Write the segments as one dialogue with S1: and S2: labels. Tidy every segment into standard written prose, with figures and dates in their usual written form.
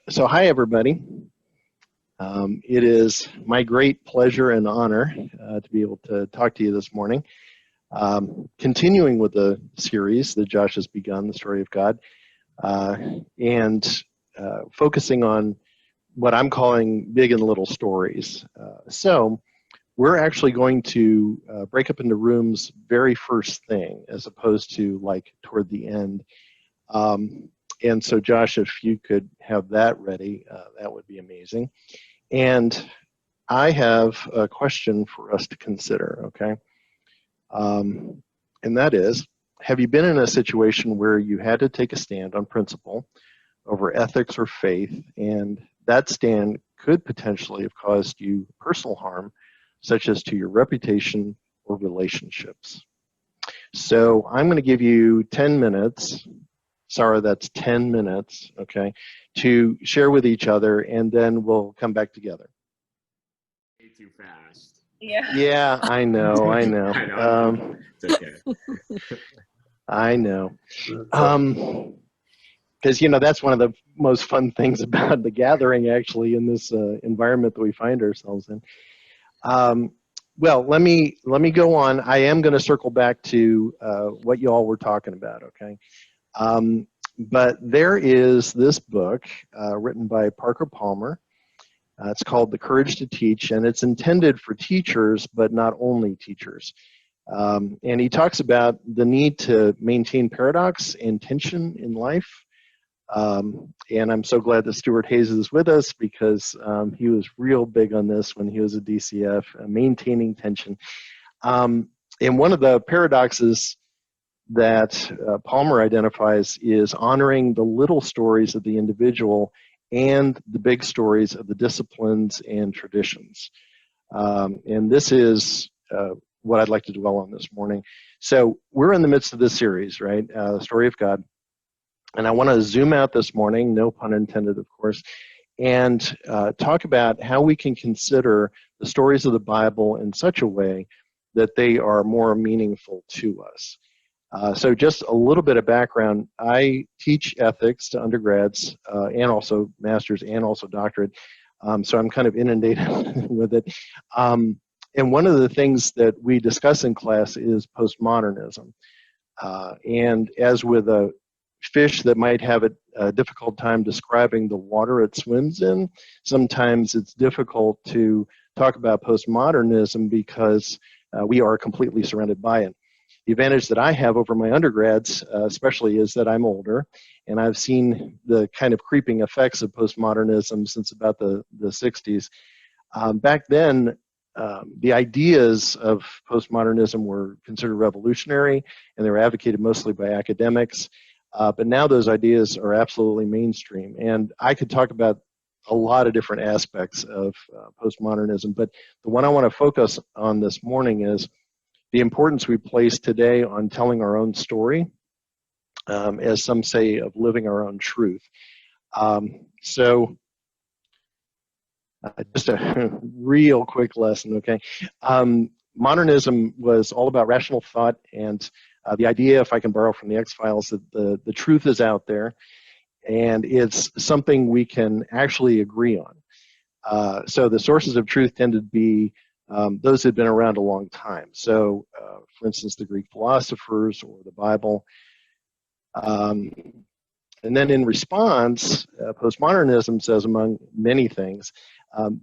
S1: So hi, everybody. It is my great pleasure and honor to be able to talk to you this morning. Continuing with the series that Josh has begun, The Story of God, and focusing on what I'm calling big and little stories. So we're actually going to break up into rooms very first thing, as opposed to like toward the end. And so, Josh, if you could have that ready, that would be amazing. And I have a question for us to consider, okay? And that is, have you been in a situation where you had to take a stand on principle over ethics or faith, and that stand could potentially have caused you personal harm, such as to your reputation or relationships? So I'm going to give you 10 minutes. Sarah, that's 10 minutes, okay, to share with each other, and then we'll come back together.
S2: Way too fast.
S1: Yeah, I know.
S2: I know. It's okay.
S1: I know. Because, you know, that's one of the most fun things about the gathering, actually, in this environment that we find ourselves in. Well, let me go on. I am going to circle back to what you all were talking about, okay? But there is this book written by Parker Palmer. It's called The Courage to Teach, and it's intended for teachers, but not only teachers. And he talks about the need to maintain paradox and tension in life. And I'm so glad that Stuart Hayes is with us, because he was real big on this when he was at DCF, maintaining tension. And one of the paradoxes that Palmer identifies is honoring the little stories of the individual and the big stories of the disciplines and traditions. And this is what I'd like to dwell on this morning. So we're in the midst of this series, right? The Story of God. And I want to zoom out this morning, no pun intended, of course, and talk about how we can consider the stories of the Bible in such a way that they are more meaningful to us. So just a little bit of background. I teach ethics to undergrads and also masters and also doctorate. So I'm kind of inundated with it. And one of the things that we discuss in class is postmodernism. And as with a fish that might have a difficult time describing the water it swims in, sometimes it's difficult to talk about postmodernism because we are completely surrounded by it. The advantage that I have over my undergrads, especially, is that I'm older, and I've seen the kind of creeping effects of postmodernism since about the 60s. Back then, the ideas of postmodernism were considered revolutionary, and they were advocated mostly by academics. But now those ideas are absolutely mainstream. And I could talk about a lot of different aspects of postmodernism, but the one I want to focus on this morning is the importance we place today on telling our own story, as some say, of living our own truth. So just a real quick lesson, okay? Modernism was all about rational thought and the idea, if I can borrow from the X-Files, that the truth is out there and it's something we can actually agree on. So the sources of truth tended to be those had been around a long time. So, for instance, the Greek philosophers or the Bible. And then in response, postmodernism says, among many things,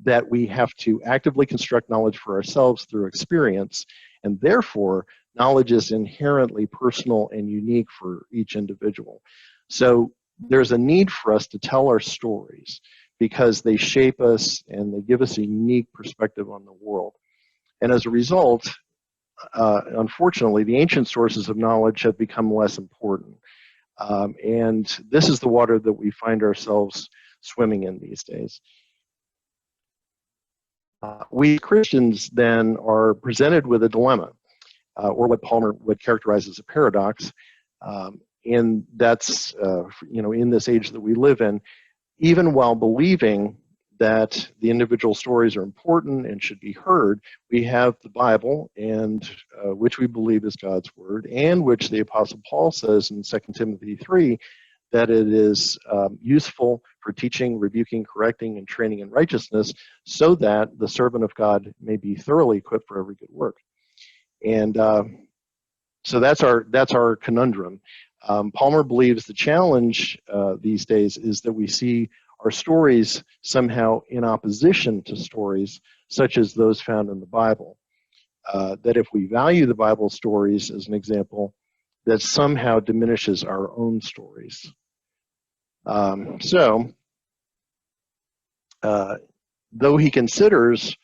S1: that we have to actively construct knowledge for ourselves through experience, and therefore, knowledge is inherently personal and unique for each individual. So there's a need for us to tell our stories because they shape us and they give us a unique perspective on the world. And as a result, unfortunately, the ancient sources of knowledge have become less important. And this is the water that we find ourselves swimming in these days. We Christians then are presented with a dilemma, or what Palmer would characterize as a paradox. And that's, in this age that we live in, even while believing that the individual stories are important and should be heard, we have the Bible, and which we believe is God's word, and which the Apostle Paul says in 2 Timothy 3, that it is useful for teaching, rebuking, correcting, and training in righteousness, so that the servant of God may be thoroughly equipped for every good work. And so that's our conundrum. Palmer believes the challenge these days is that we see our stories somehow in opposition to stories such as those found in the Bible. That if we value the Bible stories, as an example, that somehow diminishes our own stories. Though he considers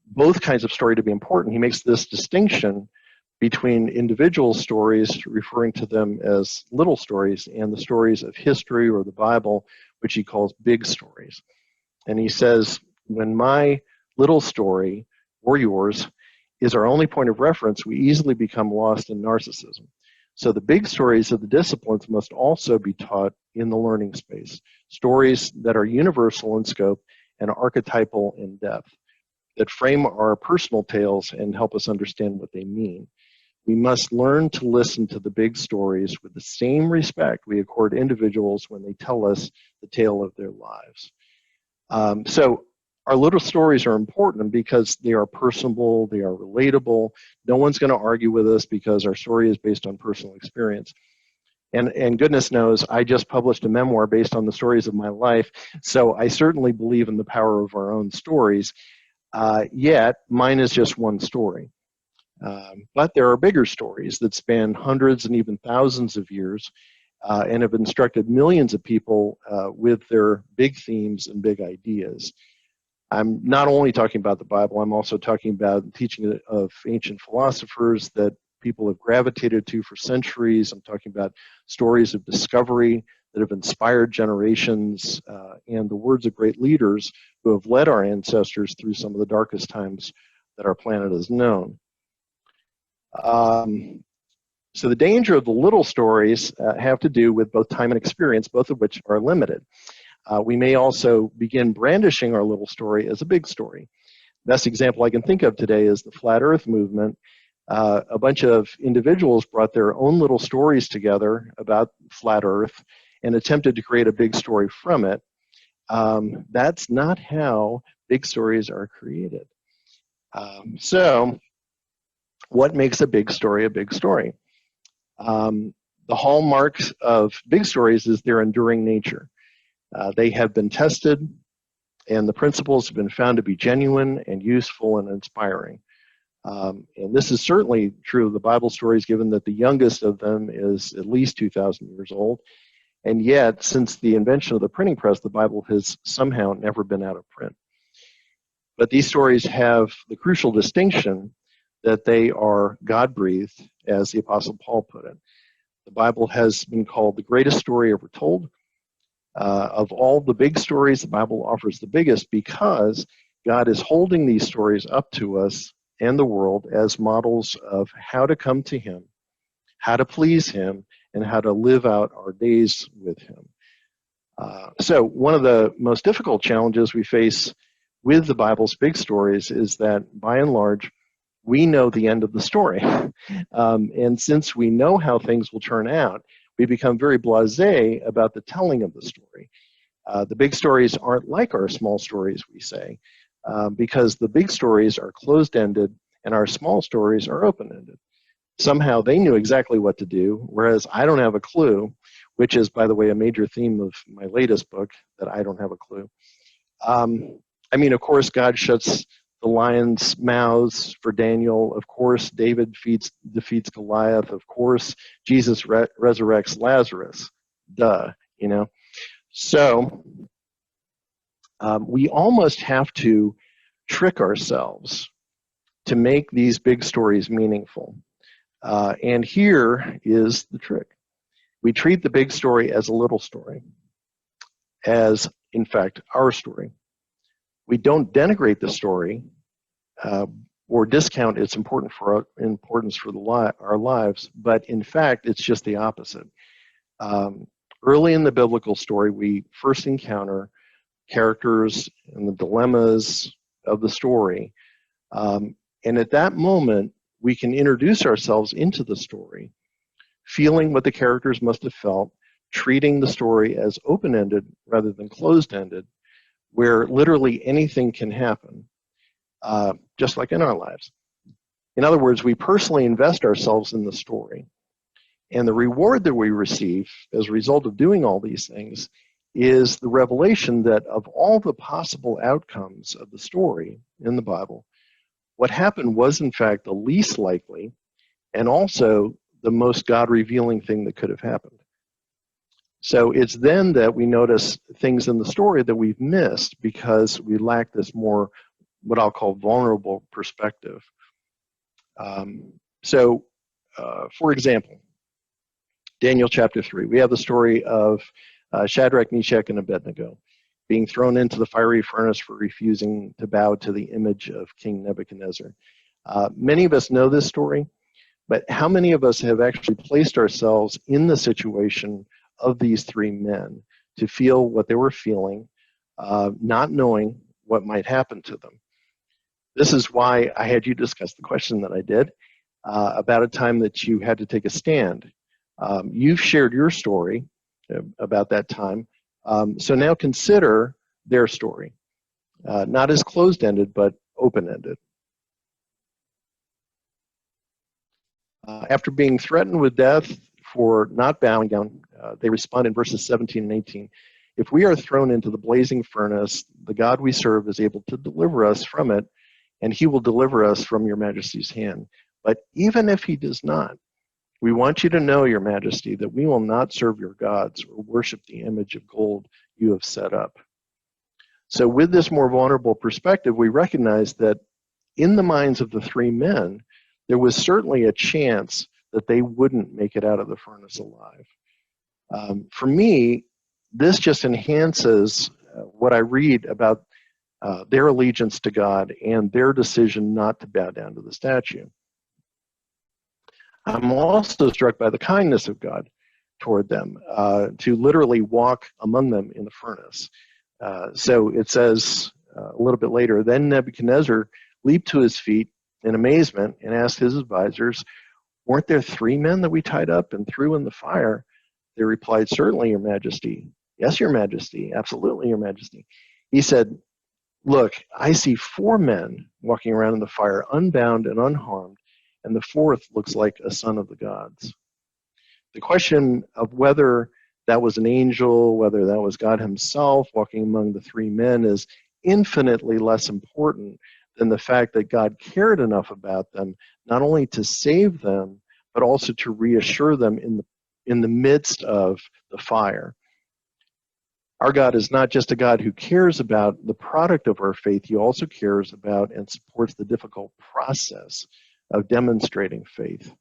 S1: both kinds of story to be important, he makes this distinction between individual stories, referring to them as little stories, and the stories of history or the Bible, which he calls big stories. And he says, when my little story, or yours, is our only point of reference, we easily become lost in narcissism. So the big stories of the disciplines must also be taught in the learning space, stories that are universal in scope and archetypal in depth, that frame our personal tales and help us understand what they mean. We must learn to listen to the big stories with the same respect we accord individuals when they tell us the tale of their lives. So our little stories are important because they are personable, they are relatable. No one's going to argue with us because our story is based on personal experience. And goodness knows, I just published a memoir based on the stories of my life, so I certainly believe in the power of our own stories, yet mine is just one story. But there are bigger stories that span hundreds and even thousands of years and have instructed millions of people with their big themes and big ideas. I'm not only talking about the Bible, I'm also talking about the teaching of ancient philosophers that people have gravitated to for centuries. I'm talking about stories of discovery that have inspired generations and the words of great leaders who have led our ancestors through some of the darkest times that our planet has known. So the danger of the little stories have to do with both time and experience, both of which are limited. We may also begin brandishing our little story as a big story. Best example I can think of today is the Flat Earth movement. A bunch of individuals brought their own little stories together about Flat Earth and attempted to create a big story from it. That's not how big stories are created. So what makes a big story a big story? The hallmarks of big stories is their enduring nature. They have been tested, and the principles have been found to be genuine and useful and inspiring. And this is certainly true of the Bible stories, given that the youngest of them is at least 2,000 years old. And yet, since the invention of the printing press, the Bible has somehow never been out of print. But these stories have the crucial distinction that they are God-breathed, as the Apostle Paul put it. The Bible has been called the greatest story ever told. Of all the big stories, the Bible offers the biggest because God is holding these stories up to us and the world as models of how to come to Him, how to please Him, and how to live out our days with Him. So one of the most difficult challenges we face with the Bible's big stories is that, by and large, we know the end of the story. And since we know how things will turn out, we become very blasé about the telling of the story. The big stories aren't like our small stories, we say, because the big stories are closed-ended and our small stories are open-ended. Somehow they knew exactly what to do, whereas I don't have a clue, which is, by the way, a major theme of my latest book, that I don't have a clue. I mean, of course, God shuts the lions' mouths for Daniel. Of course, David defeats Goliath. Of course, Jesus resurrects Lazarus. Duh, you know. So we almost have to trick ourselves to make these big stories meaningful. And here is the trick. We treat the big story as a little story, as, in fact, our story. We don't denigrate the story or discount its importance for our lives, but in fact, it's just the opposite. Early in the biblical story, we first encounter characters and the dilemmas of the story. And at that moment, we can introduce ourselves into the story, feeling what the characters must have felt, treating the story as open-ended rather than closed-ended, where literally anything can happen, just like in our lives. In other words, we personally invest ourselves in the story. And the reward that we receive as a result of doing all these things is the revelation that of all the possible outcomes of the story in the Bible, what happened was in fact the least likely and also the most God-revealing thing that could have happened. So it's then that we notice things in the story that we've missed because we lack this more, what I'll call, vulnerable perspective. For example, Daniel chapter 3, we have the story of Shadrach, Meshach, and Abednego being thrown into the fiery furnace for refusing to bow to the image of King Nebuchadnezzar. Many of us know this story, but how many of us have actually placed ourselves in the situation of these three men to feel what they were feeling, not knowing what might happen to them? This is why I had you discuss the question that I did about a time that you had to take a stand. You've shared your story about that time. So now consider their story, not as closed-ended, but open-ended. After being threatened with death for not bowing down, they respond in verses 17 and 18. If we are thrown into the blazing furnace, the God we serve is able to deliver us from it, and he will deliver us from your majesty's hand. But even if he does not, we want you to know, your majesty, that we will not serve your gods or worship the image of gold you have set up. So with this more vulnerable perspective, we recognize that in the minds of the three men, there was certainly a chance that they wouldn't make it out of the furnace alive. For me, this just enhances what I read about their allegiance to God and their decision not to bow down to the statue. I'm also struck by the kindness of God toward them, to literally walk among them in the furnace. So it says a little bit later, then Nebuchadnezzar leaped to his feet in amazement and asked his advisors, weren't there three men that we tied up and threw in the fire? They replied, certainly, your majesty. Yes, your majesty. Absolutely, your majesty. He said, look, I see four men walking around in the fire, unbound and unharmed, and the fourth looks like a son of the gods. The question of whether that was an angel, whether that was God himself walking among the three men, is infinitely less important than the fact that God cared enough about them, not only to save them, but also to reassure them in the midst of the fire. Our God is not just a God who cares about the product of our faith, he also cares about and supports the difficult process of demonstrating faith.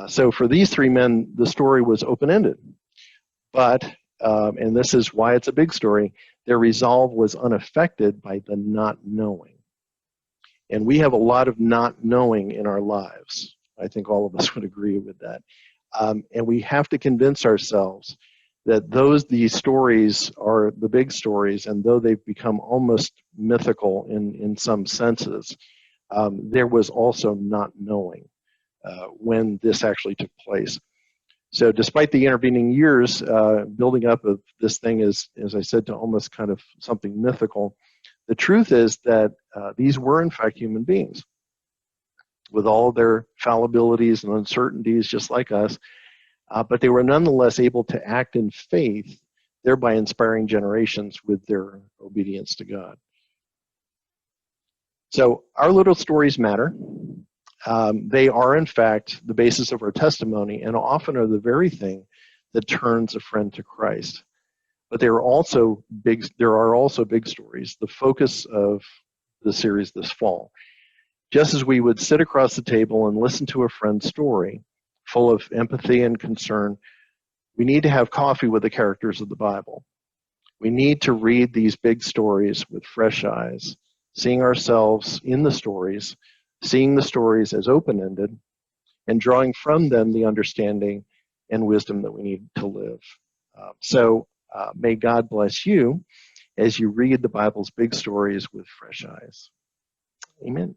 S1: So for these three men, the story was open-ended. But, and this is why it's a big story, their resolve was unaffected by the not knowing. And we have a lot of not knowing in our lives. I think all of us would agree with that. And we have to convince ourselves that these stories are the big stories, and though they've become almost mythical in some senses, there was also not knowing when this actually took place. So despite the intervening years, building up of this thing is, as I said, to almost kind of something mythical, the truth is that these were in fact human beings with all their fallibilities and uncertainties just like us, but they were nonetheless able to act in faith, thereby inspiring generations with their obedience to God. So our little stories matter. They are, in fact, the basis of our testimony and often are the very thing that turns a friend to Christ. But there are also big stories, the focus of the series this fall. Just as we would sit across the table and listen to a friend's story, full of empathy and concern, we need to have coffee with the characters of the Bible. We need to read these big stories with fresh eyes, seeing ourselves in the stories, seeing the stories as open-ended, and drawing from them the understanding and wisdom that we need to live. So may God bless you as you read the Bible's big stories with fresh eyes. Amen.